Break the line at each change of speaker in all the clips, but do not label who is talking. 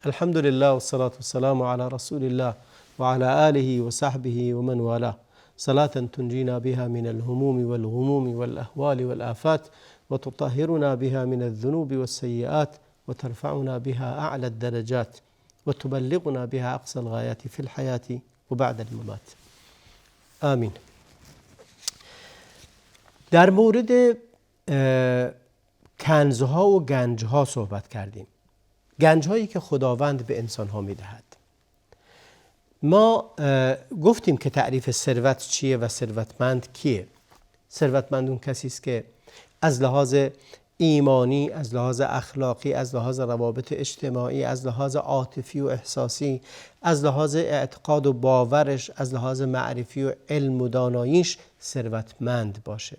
الحمد لله والصلاة والسلام على رسول الله وعلى آله وصحبه ومن والاه صلاة تنجينا بها من الهموم والغموم والأهوال والآفات وتطهرنا بها من الذنوب والسيئات وترفعنا بها أعلى الدرجات وتبلغنا بها أقصى الغايات في الحياة وبعد الممات آمين. در مورد کنزها و گنجها صحبت کردیم. گنجهایی که خداوند به انسانها میدهد. ما گفتیم که تعریف ثروت چیه و ثروتمند کیه. ثروتمند اون کسی است که از لحاظ ایمانی، از لحاظ اخلاقی، از لحاظ روابط اجتماعی، از لحاظ عاطفی و احساسی، از لحاظ اعتقاد و باورش، از لحاظ معرفی و علم و داناییش ثروتمند باشه.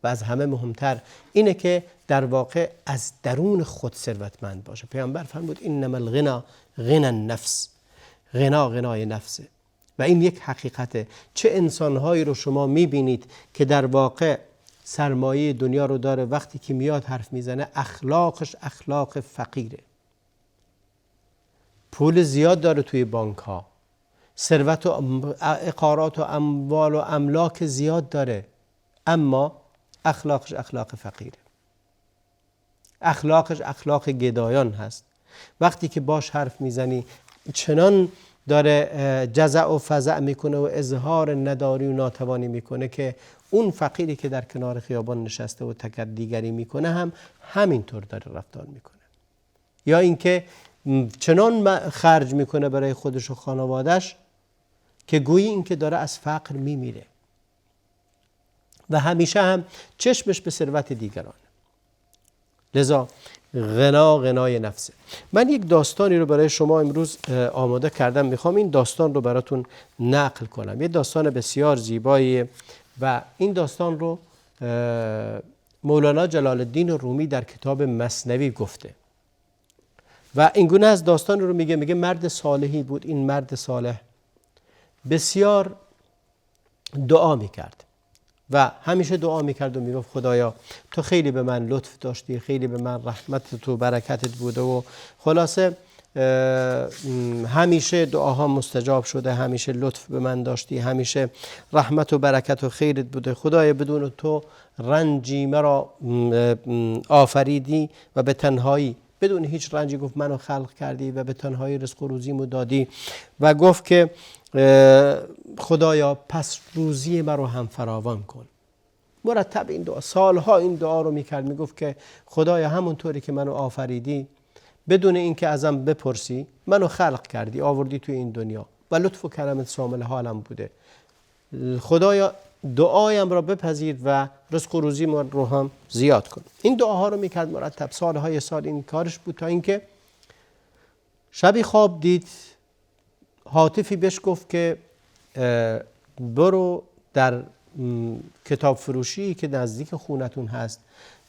و از همه مهمتر اینه که در واقع از درون خود ثروتمند باشه. پیامبر فرمود انما الغنا غنى النفس، غنای نفسه. و این یک حقیقته. چه انسانهایی رو شما میبینید که در واقع سرمایه دنیا رو داره، وقتی که میاد حرف میزنه اخلاقش اخلاق فقیره. پول زیاد داره توی بانک ها، ثروت و عقارات و اموال و املاک زیاد داره، اما اخلاقش اخلاق فقیره. اخلاقش اخلاق گدایان هست. وقتی که باش حرف میزنی چنان داره جزع و فزع میکنه و اظهار نداری و ناتوانی میکنه که اون فقیری که در کنار خیابان نشسته و تکدیگری میکنه هم همینطور داره رفتار میکنه. یا اینکه چنان خرج میکنه برای خودش و خانوادش که گویی اینکه داره از فقر میمیره و همیشه هم چشمش به ثروت دیگرانه. لذا غنای نفسه. من یک داستانی رو برای شما امروز آماده کردم، میخوام این داستان رو براتون نقل کنم. یه داستان بسیار زیباییه و این داستان رو مولانا جلال الدین رومی در کتاب مثنوی گفته و اینگونه از داستان رو میگه مرد صالحی بود. این مرد صالح بسیار دعا میکرد و همیشه دعا میکرد و میگفت خدایا تو خیلی به من لطف داشتی، خیلی به من رحمت تو برکتت بوده و خلاصه همیشه دعاها مستجاب شده، همیشه لطف به من داشتی، همیشه رحمت و برکت و خیرت بوده. خدایا بدون تو رنجی مرا آفریدی و به تنهایی، بدون هیچ رنجی گفت منو خلق کردی و به تنهایی رزق و روزیمو دادی و گفت که خدایا پس روزی مرا هم فراوان کن. مرتب این دعا، سالها این دعا رو میکرد، میگفت که خدایا همونطوری که منو آفریدی بدون اینکه ازم بپرسی منو خلق کردی، آوردی توی این دنیا و لطف و کرمت شامل حالم بوده. خدایا دعایم را بپذیر و رزق و روزی رو هم زیاد کن. این دعاها رو میکرد مرتب، سالهای سال این کارش بود، تا اینکه شبی خواب دید هاتفی بهش گفت که برو در کتاب فروشی که نزدیک خونتون هست،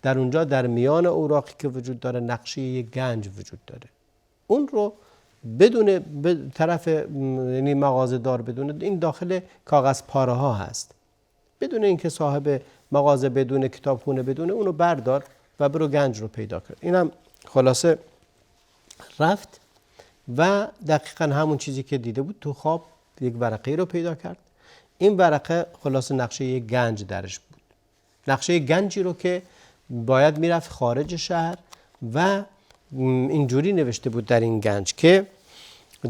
در اونجا در میان اوراقی که وجود داره نقشه یک گنج وجود داره. اون رو بدون طرف یعنی مغازه دار بدونه، این داخل کاغذ پاره ها هست، بدون اینکه صاحب مغازه بدون کتابخونه بدونه، اونو بردار و برو گنج رو پیدا کرد. اینم خلاصه رفت و دقیقا همون چیزی که دیده بود تو خواب یک ورقه رو پیدا کرد. این ورقه خلاصه نقشه یک گنج درش بود، نقشه گنجی رو که باید میرفت خارج شهر و اینجوری نوشته بود در این گنج که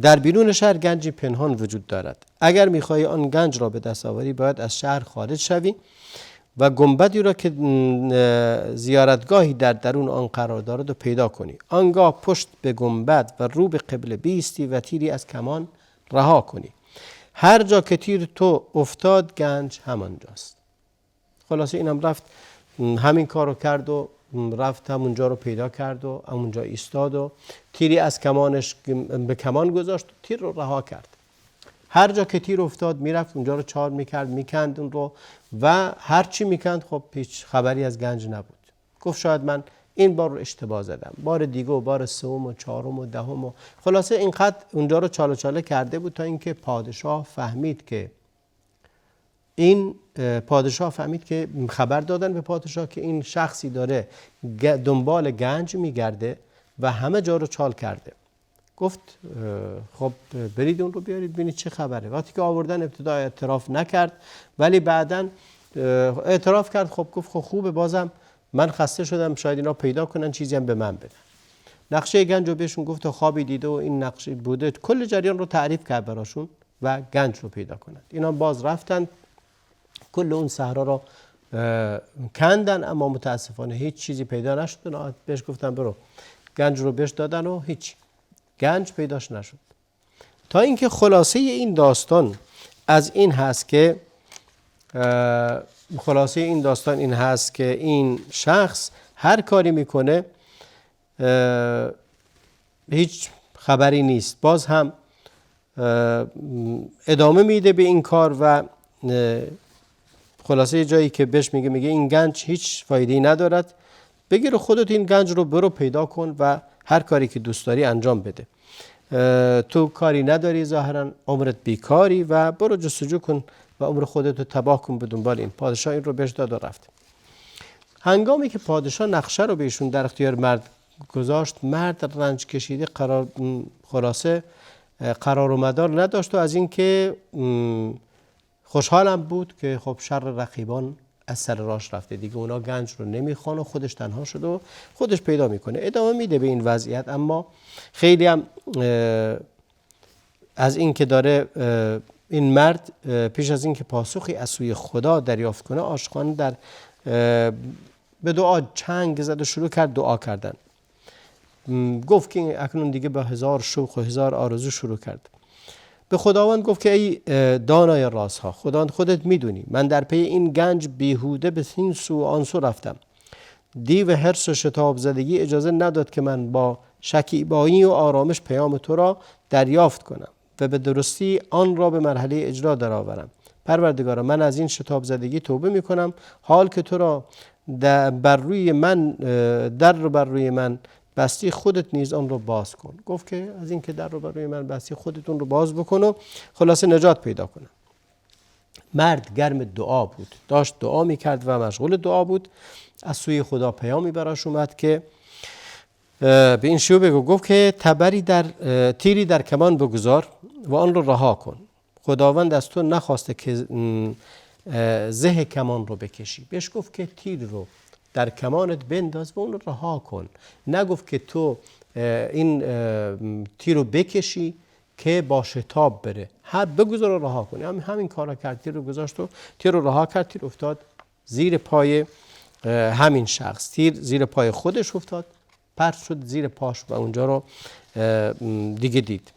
در بیرون شهر گنجی پنهان وجود دارد، اگر میخوای آن گنج را به دست آوری باید از شهر خارج شوی و گنبدی را که زیارتگاهی در درون آن قرار دارد و پیدا کنی، آنگاه پشت به گنبد و رو به قبله بیستی و تیری از کمان رها کنی. هر جا که تیر تو افتاد گنج همانجاست. خلاصه اینم رفت همین کارو کرد و رفت همونجا رو پیدا کرد و همونجا ایستاد و تیری از کمانش به کمان گذاشت و تیر رو رها کرد. هر جا که تیر افتاد میرفت اونجا رو چار میکرد، میکند اون رو و هر چی میکند خب هیچ خبری از گنج نبود. گفت شاید من این بار رو اشتباه زدم، بار دیگه و بار سوم و چهارم و دهم و خلاصه اینقدر اونجا رو چاله چاله کرده بود تا اینکه پادشاه فهمید که خبر دادن به پادشاه که این شخصی داره دنبال گنج میگرده و همه جا رو چال کرده گفت خب برید اون رو بیارید ببینید چه خبره. وقتی که آوردن ابتدا اعتراف نکرد، ولی بعداً اعتراف کرد. خب گفت خب خوبه، بازم من خسته شدم، شاید اینا پیدا کنن چیزی هم به من بدن. نقشه گنج رو بهشون گفت و خوابی دیده و این نقشه بوده، کل جریان رو تعریف کرد براشون و گنج رو پیدا کنند. اینا باز رفتن کل اون صحرا رو کندن، اما متاسفانه هیچ چیزی پیدا نشد. بهش گفتن برو، گنج رو بهش دادن و هیچ گنج پیداش نشد. تا اینکه خلاصه این داستان از این هست که این شخص هر کاری میکنه هیچ خبری نیست، باز هم ادامه میده به این کار و خلاصه جایی که بهش میگه این گنج هیچ فایده‌ای ندارد، بگیر خودت این گنج رو برو پیدا کن و هر کاری که دوست داری انجام بده. تو کاری نداری، ظاهرا عمرت بیکاری و برو جستجو کن و عمر خودت رو تباه کن به دنبال این. پادشاه این رو بهش داد و رفت. هنگامی که پادشاه نقشه رو بهشون در اختیار مرد گذاشت، مرد رنج کشیده خلاصه قرار و مدار نداشت و از این که خوشحالم بود که خب شر رقیبان از سر راش رفته دیگه، اونا گنج رو نمیخوان و خودش تنها شد و خودش پیدا میکنه. ادامه میده به این وضعیت، اما خیلی هم از این که داره این مرد پیش از این که پاسخی از سوی خدا دریافت کنه، عاشقانه در به دعا چنگ زد و شروع کرد دعا کردن. گفت که اکنون دیگه با 1000 شوق و 1000 آرزو شروع کرد. به خداوند گفت که ای دانای رازها، خداوند خودت میدونی من در پی این گنج بیهوده به این سو آن سو رفتم. دیو حرص و شتاب زدگی اجازه نداد که من با شکیبایی و آرامش پیام تو را دریافت کنم و به درستی آن را به مرحله اجرا درآورم. پروردگارا، من از این شتاب زدگی توبه میکنم، حال که تو را بر روی من بستی، خودت نیز آن رو باز کن. گفت که از این که در رو بر روی من بستی، خودت اون رو باز بکن و خلاصه نجات پیدا کنم. مرد گرم دعا بود، داشت دعا میکرد و مشغول دعا بود. از سوی خدا پیامی براش اومد که به این شیوه بگو، گفت که تیری در کمان بگذار و آن رو رها کن. خداوند از تو نخواسته که زه کمان رو بکشی. بهش گفت که تیر رو در کمانت بنداز و اون رو رها کن. نگفت که تو این تیر رو بکشی که با شتاب بره، بگذار و رها کنی. همین کارا کرد، تیر رو گذاشت و تیر رو رها کرد. تیر افتاد زیر پای همین شخص، تیر زیر پای خودش افتاد، پرت شد زیر پاش و اونجا رو دیگه دید.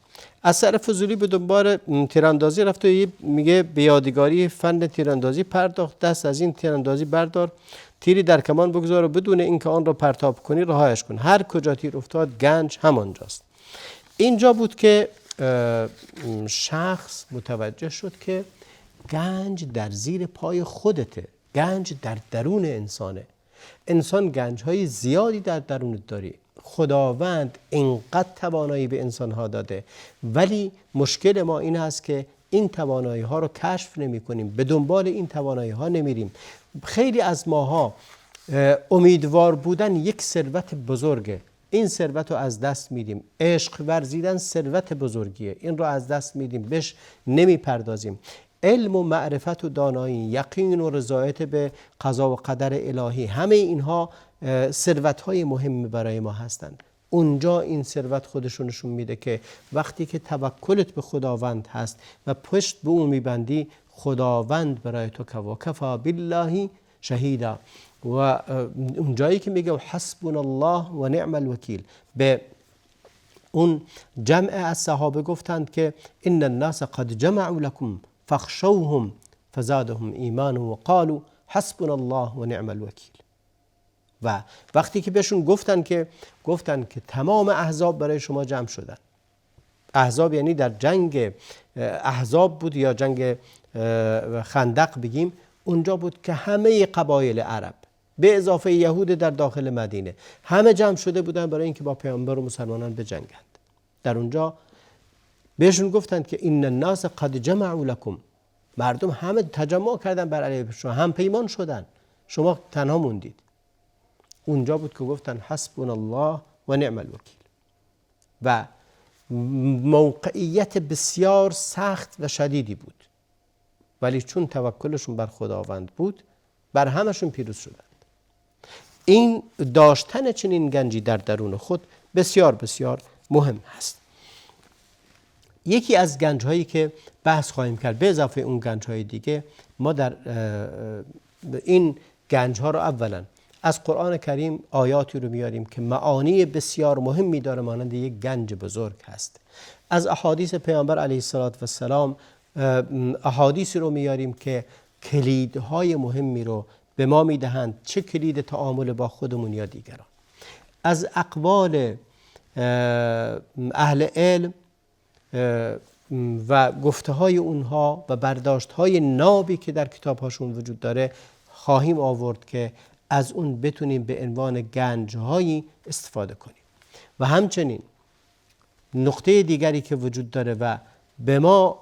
از سر فضولی به دنبال تیراندازی رفت و میگه به یادگاری فن تیراندازی پرداخت. دست از این تیراندازی بردار، تیری در کمان بگذار و بدون اینکه آن را پرتاب کنی رهایش کن. هر کجا تیر افتاد گنج همانجاست. اینجا بود که شخص متوجه شد که گنج در زیر پای خودته، گنج در درون انسانه. انسان گنج‌های زیادی در درونت داری. خداوند اینقدر توانایی به انسان‌ها داده، ولی مشکل ما این هست که این توانایی‌ها رو کشف نمی‌کنیم، به دنبال این توانایی‌ها نمیریم. خیلی از ماها امیدوار بودن یک ثروت بزرگه، این ثروت رو از دست میدیم. عشق ورزیدن ثروت بزرگیه، این رو از دست میدیم، بهش نمیپردازیم. علم و معرفت و دانایی، یقین و رضایت به قضا و قدر الهی، همه اینها ثروت‌های مهمی برای ما هستند. اونجا این ثروت خودشون نشون میده که وقتی که توکلت به خداوند هست و پشت به اون میبندی، خداوند برای تو کفا بالله شهیدا. و اون جایی که میگه حسبنا الله و نعم الوکیل، به اون جمع از صحابه گفتند که ان الناس قد جمعوا لكم فاخشوهم فزادهم ایمانا و قالوا حسبنا الله و نعم الوکیل. و وقتی که بهشون گفتن که تمام احزاب برای شما جمع شدن. احزاب یعنی در جنگ احزاب بود یا جنگ خندق بگیم، اونجا بود که همه قبایل عرب به اضافه یهود در داخل مدینه همه جمع شده بودن برای اینکه با پیامبر و مسلمانان بجنگند. در اونجا بهشون گفتند که این الناس قد جمعوا لكم، مردم همه تجمع کردن بر علیه شما، هم پیمان شدن، شما تنها موندید. اونجا بود که گفتن حسبنا الله و نعم الوکیل. و موقعیت بسیار سخت و شدیدی بود، ولی چون توکلشون بر خداوند بود بر همشون پیروز شدند. این داشتن چنین گنجی در درون خود بسیار بسیار مهم هست. یکی از گنج‌هایی که بحث خواهیم کرد به اضافه اون گنج‌های دیگه، ما در این گنج‌ها رو اولا از قرآن کریم آیاتی رو میاریم که معانی بسیار مهمی داره، مانند یک گنج بزرگ هست. از احادیث پیامبر علیه السلام احادیثی رو میاریم که کلیدهای مهمی رو به ما میدهند، چه کلید تعامل با خودمون یا دیگران. از اقوال اهل علم و گفته های اونها و برداشت های نابی که در کتاب هاشون وجود داره خواهیم آورد که از اون بتونیم به عنوان گنج هایی استفاده کنیم. و همچنین نقطه دیگری که وجود داره و به ما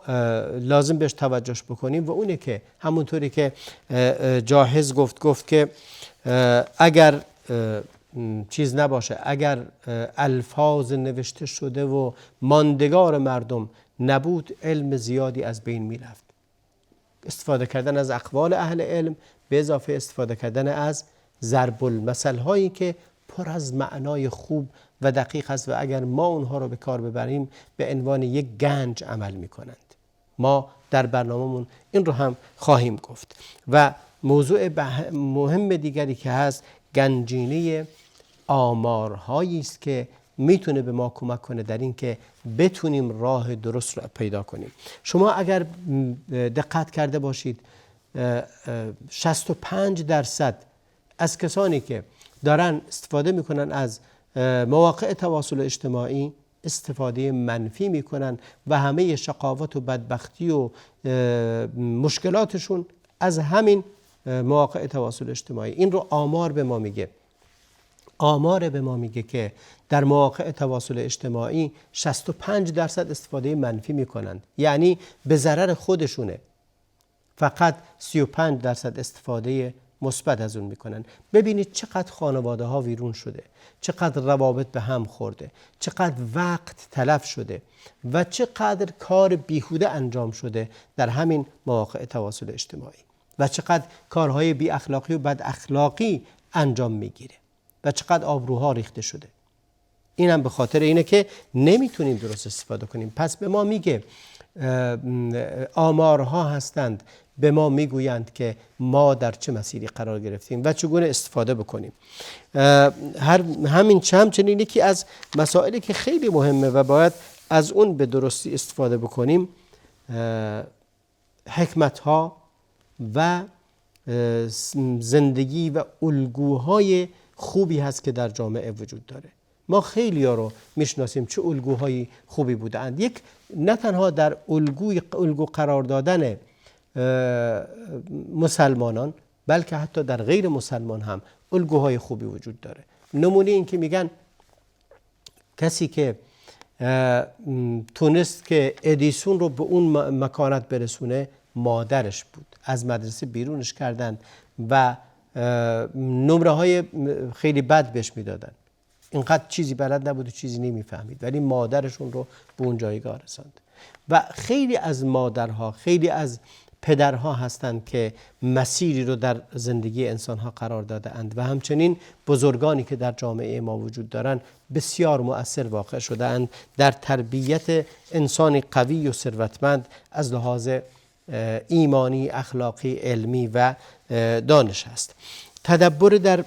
لازم بهش توجه بکنیم و اونه که همونطوری که جاهز گفت که اگر چیز نباشه، اگر الفاظ نوشته شده و ماندگار مردم نبود، علم زیادی از بین می رفت. استفاده کردن از اقوال اهل علم به اضافه استفاده کردن از ضرب المثل هایی که پر از معنای خوب و دقیق است و اگر ما اونها رو به کار ببریم به عنوان یک گنج عمل می کنند. ما در برنامه‌مون این رو هم خواهیم گفت. و موضوع مهم دیگری که هست گنجینه آمارهایی است که میتونه به ما کمک کنه در این که بتونیم راه درست رو پیدا کنیم. شما اگر دقت کرده باشید 65% از کسانی که دارن استفاده میکنن از مواقع تواصل اجتماعی استفاده منفی میکنن و همه شقاوت و بدبختی و مشکلاتشون از همین مواقع تواصل اجتماعی. این رو آمار به ما میگه. آمار به ما میگه که در مواقع تواصل اجتماعی 65% استفاده منفی میکنند، یعنی به ضرر خودشونه. فقط 35% استفاده مثبت از اون میکنن. ببینید چقدر خانواده ها ویرون شده، چقدر روابط به هم خورده، چقدر وقت تلف شده و چقدر کار بیهوده انجام شده در همین مواقع تواصل اجتماعی و چقدر کارهای بی اخلاقی و بد اخلاقی انجام میگیره و چقدر آبروها ریخته شده. اینم به خاطر اینه که نمیتونیم درست استفاده کنیم. پس به ما میگه آمارها هستند به ما میگویند که ما در چه مسیری قرار گرفتیم و چگونه استفاده بکنیم. همچنین یکی از مسائلی که خیلی مهمه و باید از اون به درستی استفاده بکنیم حکمت‌ها و زندگی و الگوهای خوبی هست که در جامعه وجود داره. ما خیلی ها رو میشناسیم چه الگوهای خوبی بودند. یک نه تنها در الگو قرار دادن مسلمانان بلکه حتی در غیر مسلمان هم الگوهای خوبی وجود داره. نمونه این که میگن کسی که تونست که ادیسون رو به اون مکانت برسونه مادرش بود. از مدرسه بیرونش کردن و نمره های خیلی بد بهش میدادن. اینقدر چیزی بلد نبود و چیزی نمیفهمید، ولی مادرشون رو به اون جایگاه رساند. و خیلی از مادرها، خیلی از پدرها هستند که مسیری رو در زندگی انسانها قرار داده اند و همچنین بزرگانی که در جامعه ما وجود دارند بسیار مؤثر واقع شده اند در تربیت انسان قوی و ثروتمند از لحاظ ایمانی، اخلاقی، علمی و دانش هست. تدبر در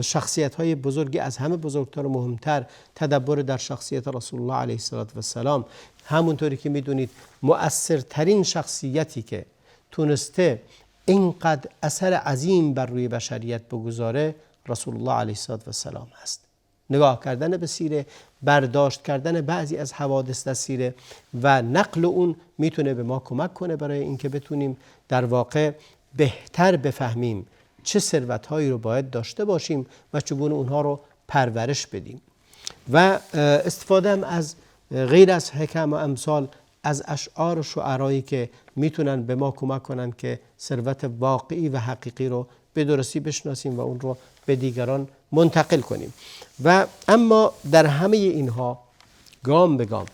شخصیت‌های بزرگی از همه بزرگتر و مهمتر تدبر در شخصیت رسول الله علیه السلام. همونطوری که میدونید مؤثرترین شخصیتی که تونسته اینقدر اثر عظیم بر روی بشریت بگذاره رسول الله علیه السلام هست. نگاه کردن به سیره، برداشت کردن بعضی از حوادث در سیره و نقل اون میتونه به ما کمک کنه برای اینکه بتونیم در واقع بهتر بفهمیم چه ثروت‌هایی رو باید داشته باشیم و چگونه اونها رو پرورش بدیم. و استفاده هم از غیر از حکم و امثال از اشعار و شعرایی که میتونن به ما کمک کنن که ثروت واقعی و حقیقی رو به درستی بشناسیم و اون رو به دیگران منتقل کنیم. و اما در همه اینها گام به گام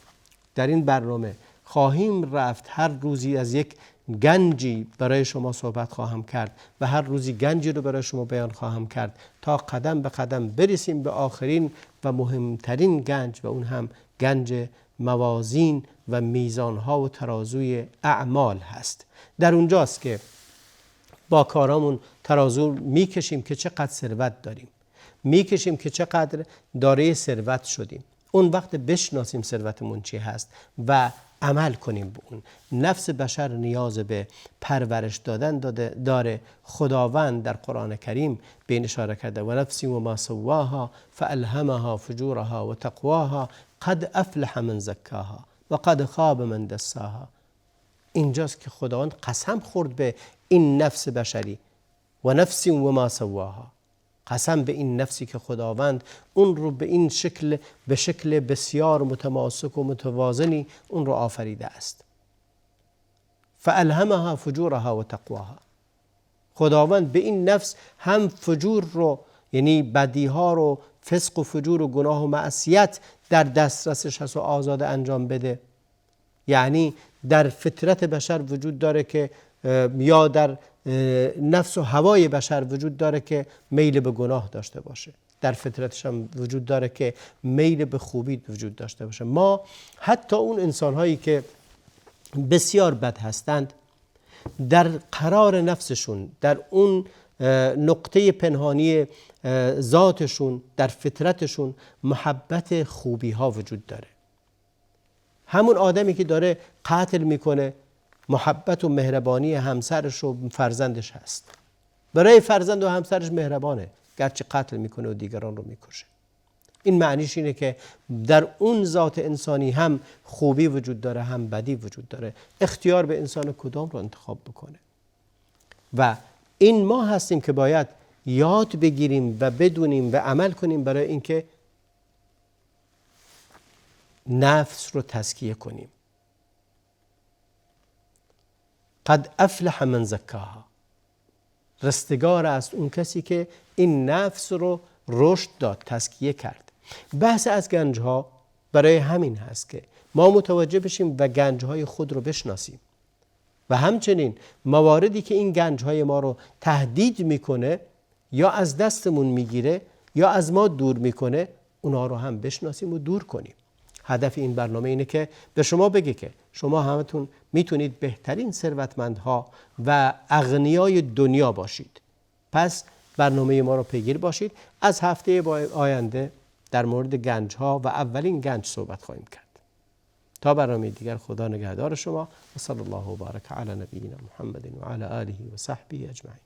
در این برنامه خواهیم رفت. هر روزی از یک گنجی برای شما صحبت خواهم کرد و هر روزی گنجی رو برای شما بیان خواهم کرد تا قدم به قدم برسیم به آخرین و مهمترین گنج و اون هم گنج موازین و میزانها و ترازوی اعمال هست. در اونجاست که با کارامون ترازو میکشیم که چقدر ثروت داریم، میکشیم که چقدر دارای ثروت شدیم. اون وقت بشناسیم ثروتمون چی هست و عمل کنیم به اون. نفس بشر نیاز به پرورش دادن داره. خداوند در قرآن کریم به این اشاره کرده و نفسی و ما سواها فالهمها فجورها و تقواها قد افلح من زکاها و قد خاب من دساها. اینجاست که خداوند قسم خورد به این نفس بشری و نفسی و ما سواها، قسم به این نفسی که خداوند اون رو به این شکل، به شکل بسیار متماسک و متوازنی اون رو آفریده است. فالهمها فجورها و تقواها. خداوند به این نفس هم فجور رو، یعنی بدیها رو، فسق و فجور و گناه و معصیت در دسترسش هست و آزاد انجام بده. یعنی در فطرت بشر وجود داره که یا در نفس و هوای بشر وجود داره که میل به گناه داشته باشه، در فطرتش هم وجود داره که میل به خوبی وجود داشته باشه. ما حتی اون انسان‌هایی که بسیار بد هستند در قرار نفسشون، در اون نقطه پنهانی ذاتشون، در فطرتشون محبت خوبی ها وجود داره. همون آدمی که داره قتل میکنه محبت و مهربانی همسرش و فرزندش هست. برای فرزند و همسرش مهربانه گرچه قتل میکنه و دیگران رو میکشه. این معنیش اینه که در اون ذات انسانی هم خوبی وجود داره هم بدی وجود داره. اختیار به انسان کدام رو انتخاب بکنه. و این ما هستیم که باید یاد بگیریم و بدونیم و عمل کنیم برای اینکه نفس رو تزکیه کنیم. قد افلح من زکاها. رستگار است اون کسی که این نفس رو رشد داد، تزکیه کرد. بحث از گنجها برای همین هست که ما متوجه بشیم و گنجهای خود رو بشناسیم و همچنین مواردی که این گنجهای ما رو تهدید میکنه یا از دستمون میگیره یا از ما دور میکنه اونا رو هم بشناسیم و دور کنیم. هدف این برنامه اینه که به شما بگه که شما همتون میتونید بهترین ثروتمندها و اغنیای دنیا باشید. پس برنامه ما رو پیگیر باشید. از هفته آینده در مورد گنجها و اولین گنج صحبت خواهیم کرد. تا برنامه دیگر خدا نگهدار شما و صلی الله و بارک علی نبینا محمد و علی آله و صحبه اجمعین.